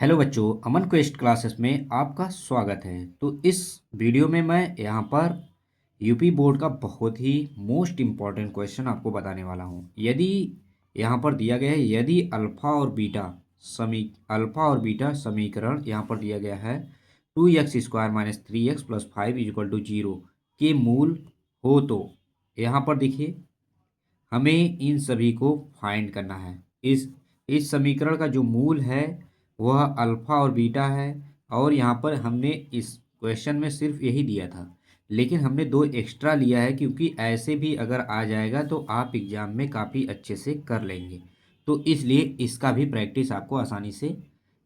Hello बच्चों, अमन quest classes में आपका स्वागत है। तो इस वीडियो में मैं यहाँ पर यूपी बोर्ड का बहुत ही मोस्ट इम्पॉर्टेंट क्वेश्चन आपको बताने वाला हूँ। यदि यहाँ पर दिया गया है, यदि अल्फ़ा और बीटा समीकरण यहाँ पर दिया गया है 2x² minus 3x plus 5 equal to 0 के मूल हो, तो यहाँ पर देखिए हमें इन सभी को फाइंड करना है। इस समीकरण का जो मूल है वह अल्फ़ा और बीटा है, और यहाँ पर हमने इस क्वेश्चन में सिर्फ यही दिया था, लेकिन हमने दो एक्स्ट्रा लिया है क्योंकि ऐसे भी अगर आ जाएगा तो आप एग्ज़ाम में काफ़ी अच्छे से कर लेंगे। तो इसलिए इसका भी प्रैक्टिस आपको आसानी से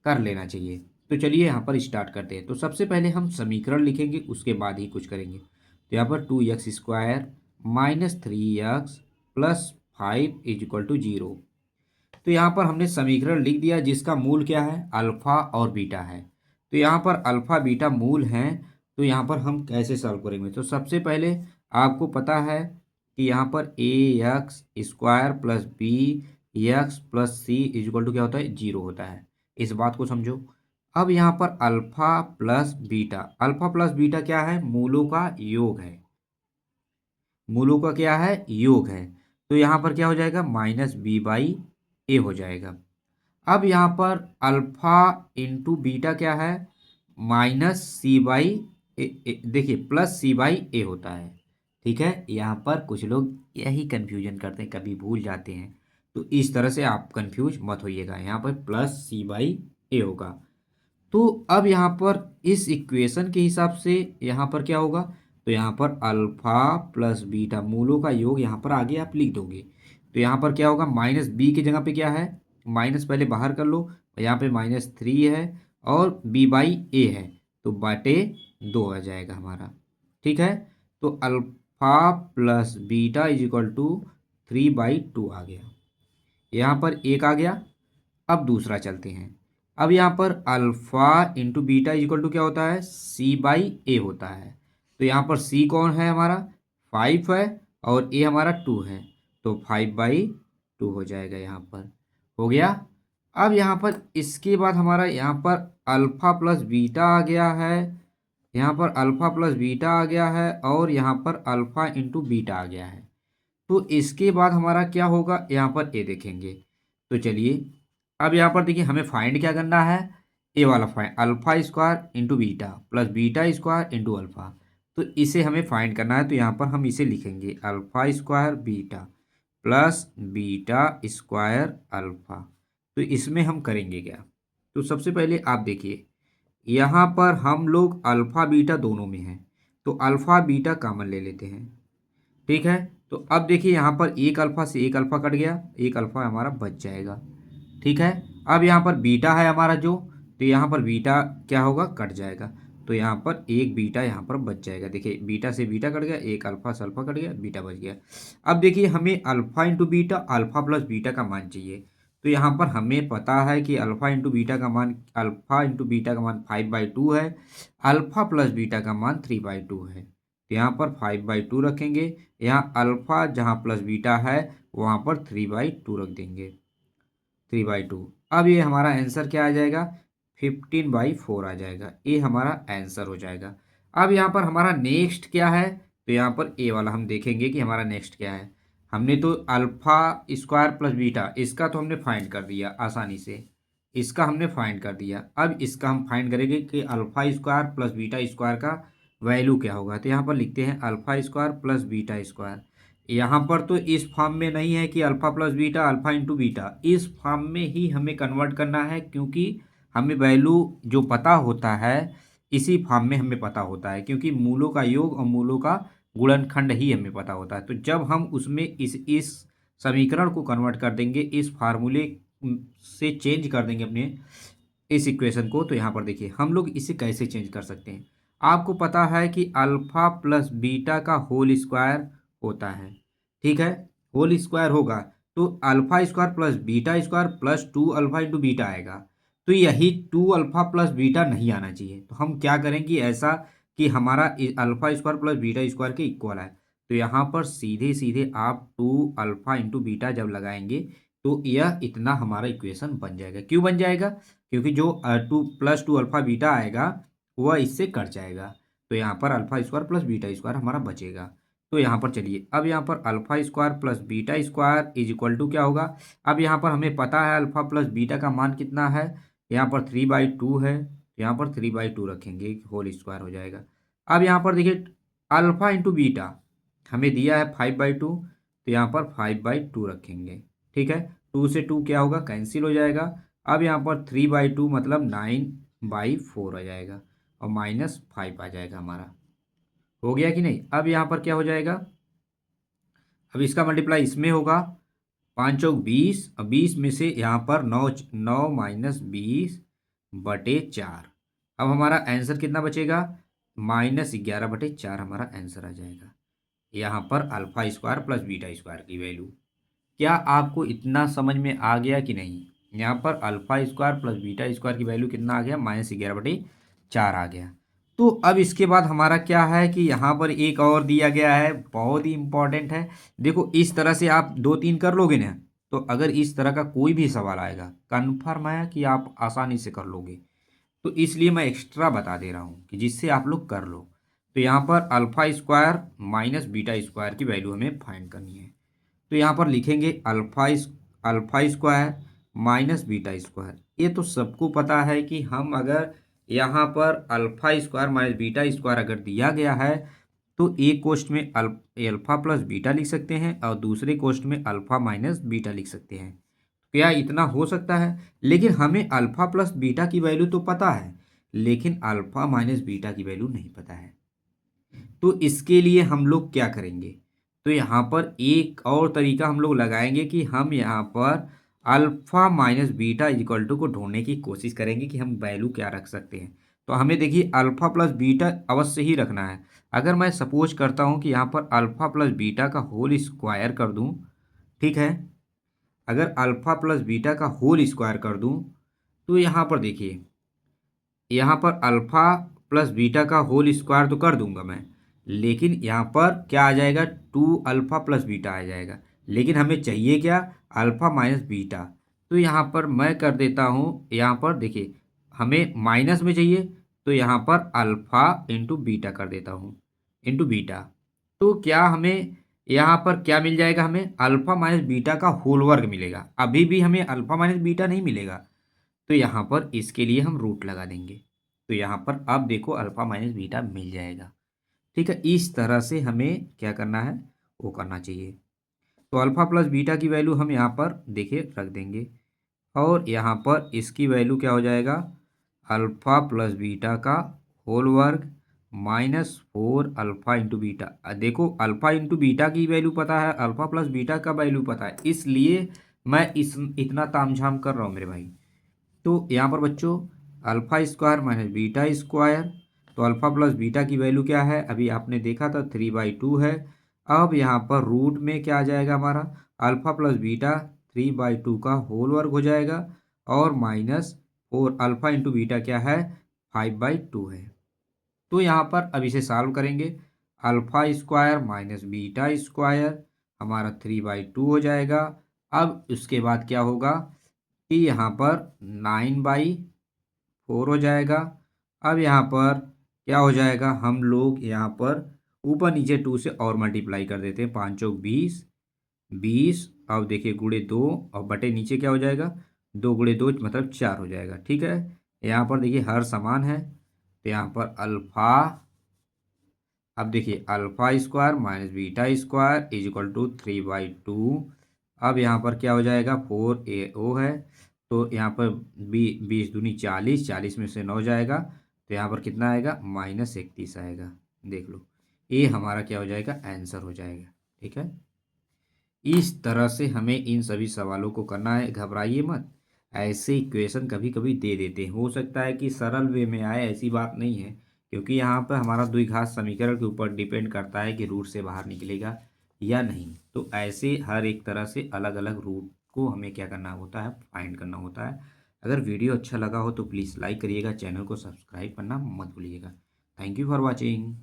कर लेना चाहिए। तो चलिए यहाँ पर स्टार्ट करते हैं। तो सबसे पहले हम समीकरण लिखेंगे, उसके बाद ही कुछ करेंगे। तो यहाँ पर 2x² minus 3x plus 5 is equal to 0। तो यहाँ पर हमने समीकरण लिख दिया जिसका मूल क्या है, अल्फ़ा और बीटा है। तो यहाँ पर अल्फ़ा बीटा मूल हैं, तो यहाँ पर हम कैसे सॉल्व करेंगे। तो सबसे पहले आपको पता है कि यहाँ पर ax² plus B X plus C equal to क्या होता है, 0 होता है। इस बात को समझो। अब यहाँ पर अल्फ़ा प्लस बीटा क्या है, मूलों का योग है। मूलों का क्या है, योग है। तो यहाँ पर क्या हो जाएगा, माइनस बी बाई ए हो जाएगा। अब यहाँ पर अल्फा इंटू बीटा क्या है, माइनस सी बाई देखिए प्लस सी बाई ए होता है। ठीक है, यहाँ पर कुछ लोग यही कन्फ्यूजन करते हैं, कभी भूल जाते हैं। तो इस तरह से आप कन्फ्यूज मत होइएगा, यहाँ पर प्लस सी बाई ए होगा। तो अब यहाँ पर इस इक्वेशन के हिसाब से यहाँ पर क्या होगा, तो यहाँ पर अल्फा प्लस बीटा मूलों का योग यहाँ पर आगे आप लिख दोगे। तो यहाँ पर क्या होगा, माइनस बी की जगह पे क्या है, माइनस पहले बाहर कर लो, यहाँ पे -3 है और बी बाई ए है, तो बाटे 2 आ जाएगा हमारा। ठीक है, तो alpha plus beta is equal to 3/2 आ गया। यहाँ पर एक आ गया। अब दूसरा चलते हैं। अब यहाँ पर alpha into beta equal to क्या होता है, सी बाई ए होता है। तो यहाँ पर सी कौन है हमारा, 5 है, और ए हमारा 2 है, तो 5/2 हो जाएगा। यहाँ पर हो गया। अब यहाँ पर इसके बाद हमारा यहाँ पर अल्फ़ा प्लस बीटा आ गया है, यहाँ पर अल्फ़ा प्लस बीटा आ गया है, और यहाँ पर अल्फ़ा इंटू बीटा आ गया है। तो इसके बाद हमारा क्या होगा, यहाँ पर ए देखेंगे। तो चलिए अब यहाँ पर देखिए हमें फाइंड क्या करना है, ए वाला find, अल्फ़ा² into beta plus बीटा² into alpha. तो इसे हमें फाइंड करना है। तो यहाँ पर हम इसे लिखेंगे अल्फ़ा² बीटा प्लस बीटा² अल्फ़ा। तो इसमें हम करेंगे क्या, तो सबसे पहले आप देखिए यहाँ पर हम लोग अल्फ़ा बीटा दोनों में हैं, तो अल्फ़ा बीटा कॉमन ले लेते हैं। ठीक है, तो अब देखिए यहाँ पर एक अल्फ़ा से एक अल्फ़ा कट गया, एक अल्फ़ा हमारा बच जाएगा। ठीक है, अब यहाँ पर बीटा है हमारा जो, तो यहाँ पर बीटा क्या होगा, कट जाएगा। तो यहाँ पर एक बीटा यहाँ पर बच जाएगा। देखिए बीटा से बीटा कट गया, एक अल्फ़ा से अल्फ़ा कट गया, बीटा बच गया। अब देखिए हमें alpha into beta alpha plus beta का मान चाहिए। तो यहाँ पर हमें पता है कि अल्फ़ा इंटू बीटा का मान, अल्फ़ा इंटू बीटा का मान 5/2 है, अल्फ़ा प्लस बीटा का मान 3/2 है। तो यहाँ पर 5/2 रखेंगे, यहाँ अल्फ़ा जहाँ प्लस बीटा है वहाँ पर 3/2 रख देंगे, 3/2। अब ये हमारा आंसर क्या आ जाएगा, 15/4 आ जाएगा। ये हमारा आंसर हो जाएगा। अब यहाँ पर हमारा नेक्स्ट क्या है, तो यहाँ पर ए वाला हम देखेंगे कि हमारा नेक्स्ट क्या है। हमने तो अल्फ़ा² प्लस बीटा इसका तो हमने फाइंड कर दिया आसानी से, इसका हमने फाइंड कर दिया। अब इसका हम फाइंड करेंगे कि अल्फ़ा² प्लस बीटा² का वैल्यू क्या होगा। तो यहाँ पर लिखते हैं अल्फ़ा² प्लस बीटा²। यहाँ पर तो इस फॉर्म में नहीं है कि alpha plus beta alpha into beta, इस फॉर्म में ही हमें कन्वर्ट करना है, क्योंकि हमें वैल्यू जो पता होता है इसी फॉर्म में हमें पता होता है, क्योंकि मूलों का योग और मूलों का गुणनखंड ही हमें पता होता है। तो जब हम उसमें इस समीकरण को कन्वर्ट कर देंगे, इस फार्मूले से चेंज कर देंगे अपने इस इक्वेशन को, तो यहाँ पर देखिए हम लोग इसे कैसे चेंज कर सकते हैं। आपको पता है कि अल्फ़ा प्लस बीटा का होल स्क्वायर होता है। ठीक है, होल स्क्वायर होगा तो अल्फ़ा² plus बीटा² plus 2 alpha into beta आएगा। तो यही 2 अल्फ़ा प्लस बीटा नहीं आना चाहिए। तो हम क्या करेंगे ऐसा कि हमारा अल्फ़ा² प्लस बीटा² के इक्वल है। तो यहाँ पर सीधे सीधे आप 2 अल्फ़ा इंटू बीटा जब लगाएंगे तो यह इतना हमारा इक्वेशन बन जाएगा। क्यों बन जाएगा, क्योंकि जो 2 + 2 अल्फ़ा बीटा आएगा वह इससे कट जाएगा। तो यहाँ पर alpha square plus beta square हमारा बचेगा। तो यहाँ पर चलिए, अब यहाँ पर alpha square plus beta square is equal to क्या होगा। अब यहाँ पर हमें पता है अल्फ़ा प्लस बीटा का मान कितना है, यहाँ पर 3/2 है, यहाँ पर 3/2 रखेंगे, होल स्क्वायर हो जाएगा। अब यहाँ पर देखिए अल्फ़ा इंटू बीटा हमें दिया है 5/2, तो यहाँ पर 5/2 रखेंगे। ठीक है, 2 से 2 क्या होगा, कैंसिल हो जाएगा। अब यहाँ पर 3/2 मतलब 9/4 आ जाएगा और -5 आ जाएगा हमारा। हो गया कि नहीं। अब यहाँ पर क्या हो जाएगा, अब इसका मल्टीप्लाई इसमें होगा, 5 चौक 20 और 20 में से यहाँ पर 9 9 माइनस 20/4। अब हमारा आंसर कितना बचेगा, -11/4 हमारा आंसर आ जाएगा। यहाँ पर alpha square plus beta square की वैल्यू। क्या आपको इतना समझ में आ गया कि नहीं। यहाँ पर alpha square plus beta square की वैल्यू कितना आ गया, -11/4 आ गया। तो अब इसके बाद हमारा क्या है कि यहाँ पर एक और दिया गया है, बहुत ही इंपॉर्टेंट है। देखो इस तरह से आप 2-3 कर लोगे ना, तो अगर इस तरह का कोई भी सवाल आएगा कन्फर्म है कि आप आसानी से कर लोगे। तो इसलिए मैं एक्स्ट्रा बता दे रहा हूँ कि जिससे आप लोग कर लो। तो यहाँ पर alpha square minus beta square की वैल्यू हमें फाइंड करनी है। तो यहाँ पर लिखेंगे alpha square minus beta square. ये तो सबको पता है कि हम अगर यहाँ पर alpha square minus beta square अगर दिया गया है तो एक कोष्ट में अल्फ़ा प्लस बीटा लिख सकते हैं और दूसरे कोष्ट में अल्फ़ा माइनस बीटा लिख सकते हैं। क्या इतना हो सकता है, लेकिन हमें अल्फ़ा प्लस बीटा की वैल्यू तो पता है, लेकिन अल्फ़ा माइनस बीटा की वैल्यू नहीं पता है। तो इसके लिए हम लोग क्या करेंगे, तो यहाँ पर एक और तरीका हम लोग लगाएंगे कि हम यहाँ पर alpha minus beta equal to को ढूंढने की कोशिश करेंगे कि हम वैल्यू क्या रख सकते हैं। तो हमें देखिए अल्फ़ा प्लस बीटा अवश्य ही रखना है। अगर मैं सपोज करता हूँ कि यहाँ पर अल्फ़ा प्लस बीटा का होल स्क्वायर कर दूँ, ठीक है, अगर अल्फ़ा प्लस बीटा का होल स्क्वायर कर दूँ तो यहाँ पर देखिए, यहाँ पर अल्फ़ा प्लस बीटा का होल स्क्वायर तो कर दूंगा मैं, लेकिन यहाँ पर क्या आ जाएगा, 2 अल्फ़ा प्लस बीटा आ जाएगा। लेकिन हमें चाहिए क्या, अल्फ़ा माइनस बीटा। तो यहाँ पर मैं कर देता हूँ, यहाँ पर देखिए हमें माइनस में चाहिए, तो यहाँ पर अल्फ़ा इंटू बीटा कर देता हूँ, इंटू बीटा। तो क्या हमें यहाँ पर क्या मिल जाएगा, हमें अल्फ़ा माइनस बीटा का होल वर्ग मिलेगा। अभी भी हमें अल्फ़ा माइनस बीटा नहीं मिलेगा, तो यहाँ पर इसके लिए हम रूट लगा देंगे। तो यहाँ पर अब देखो अल्फ़ा माइनस बीटा मिल जाएगा। ठीक है, इस तरह से हमें क्या करना है, वो करना चाहिए। तो अल्फ़ा प्लस बीटा की वैल्यू हम यहाँ पर देखिए रख देंगे और यहाँ पर इसकी वैल्यू क्या हो जाएगा, अल्फ़ा प्लस बीटा का होल वर्ग -4 अल्फ़ा इंटू बीटा। देखो अल्फ़ा इंटू बीटा की वैल्यू पता है, अल्फ़ा प्लस बीटा का वैल्यू पता है, इसलिए मैं इतना तामझाम कर रहा हूँ मेरे भाई। तो यहाँ पर बच्चों alpha square minus beta square, तो अल्फ़ा प्लस बीटा की वैल्यू क्या है, अभी आपने देखा था 3/2 है। अब यहाँ पर रूट में क्या आ जाएगा हमारा, अल्फ़ा प्लस बीटा 3/2 का होल वर्ग हो जाएगा और -4 अल्फ़ा इंटू बीटा क्या है, 5/2 है। तो यहाँ पर अब इसे सॉल्व करेंगे, alpha square minus beta square हमारा 3/2 हो जाएगा। अब उसके बाद क्या होगा कि यहाँ पर 9/4 हो जाएगा। अब यहाँ पर क्या हो जाएगा, हम लोग यहाँ पर ऊपर नीचे 2 से और मल्टीप्लाई कर देते हैं, 5 चौक 20 20। अब देखिए गुणे 2 और बटे नीचे क्या हो जाएगा, 2 गुणे 2 मतलब 4 हो जाएगा। ठीक है, यहाँ पर देखिए हर समान है, तो यहाँ पर अल्फ़ा, अब देखिए alpha square minus beta square is equal to 3/2। अब यहाँ पर क्या हो जाएगा, 4 है, तो यहाँ पर 20 दूनी 40, 40 में से 9 जाएगा, तो यहाँ पर कितना आएगा, -31 आएगा। देख लो ये हमारा क्या हो जाएगा, आंसर हो जाएगा। ठीक है, इस तरह से हमें इन सभी सवालों को करना है, घबराइए मत। ऐसे इक्वेशन कभी कभी दे देते हैं, हो सकता है कि सरल वे में आए, ऐसी बात नहीं है, क्योंकि यहाँ पर हमारा द्विघात समीकरण के ऊपर डिपेंड करता है कि रूट से बाहर निकलेगा या नहीं। तो ऐसे हर एक तरह से अलग अलग रूट को हमें क्या करना होता है, फाइंड करना होता है। अगर वीडियो अच्छा लगा हो तो प्लीज़ लाइक करिएगा, चैनल को सब्सक्राइब करना मत भूलिएगा। Thank you for watching.